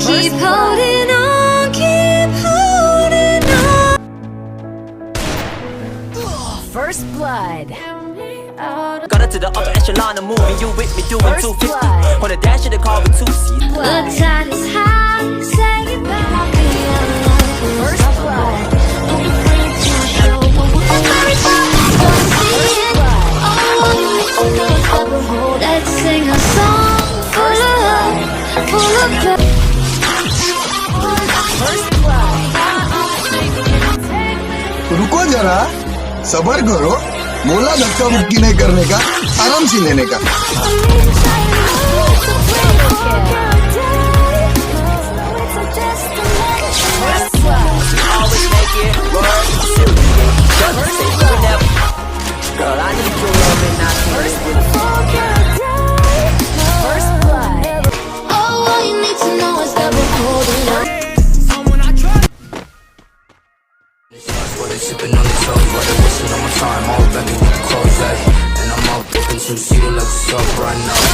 Keep holding on, keep holding on. First blood. Got up to the upper echelon of moving, you with me doing First 250. blood. On a dash of the car with 2 seats. The tide is high, say goodbye, I'll be alone. First blood. Let's sing a song full of love. First blood. रुको जरा, सबर करो। बोला धक्का मुक्की नहीं करने का, आराम से लेने का। First blood. Always make it work. Doesn't say never. Girl, I need your love and I can't live First blood. Oh, all you need to know is that we're holding on. While they sipping on their toes, while they wasting on my time, all back with the clothes, and I'm all dipping 2-seater like a sub right now.